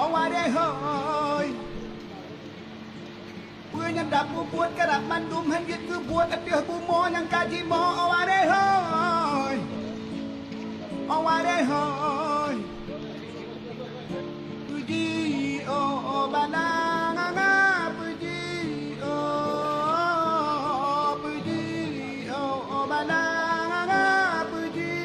aware hoy punya dapu buat kerap mandum hangit ke buat atih bumo yang kaji mo aware hoy puji oh bananga puji oh bananga puji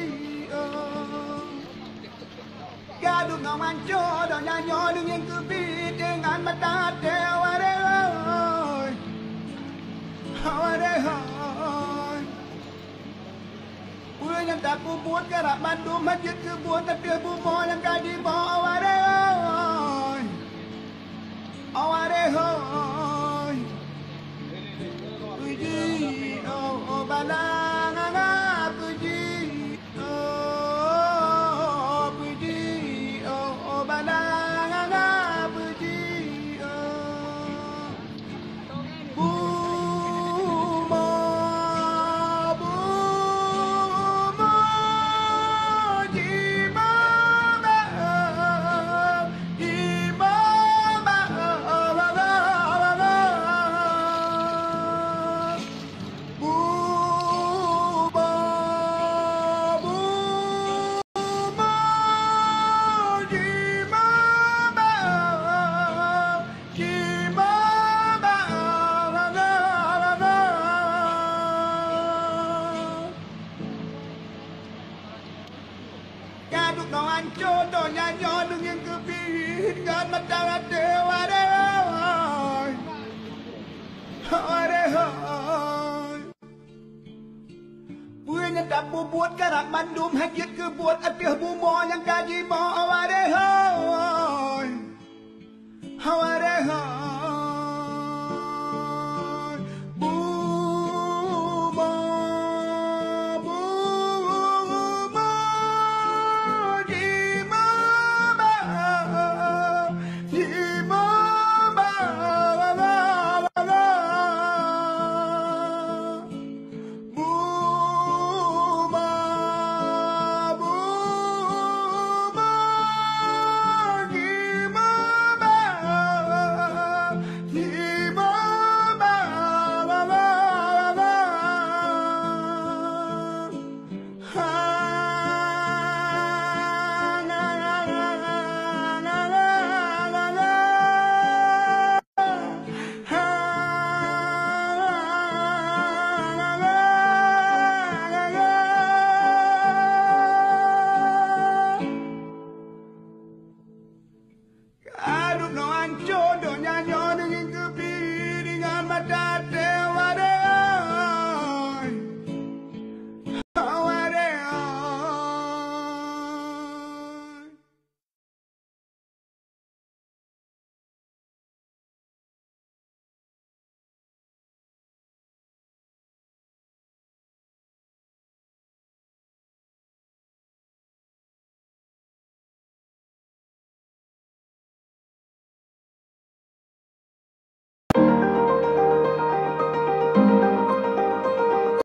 gaduh ngamanco dan nyanyo dengan kebit dengan mata aware yang tak buat kerap mandum hajit ke buat tapi bumo yang kaji mo aware hoy puji oh bananga puji oh bananga puji buat kerap mandum hajit ke buat atih bumo yang kaji mo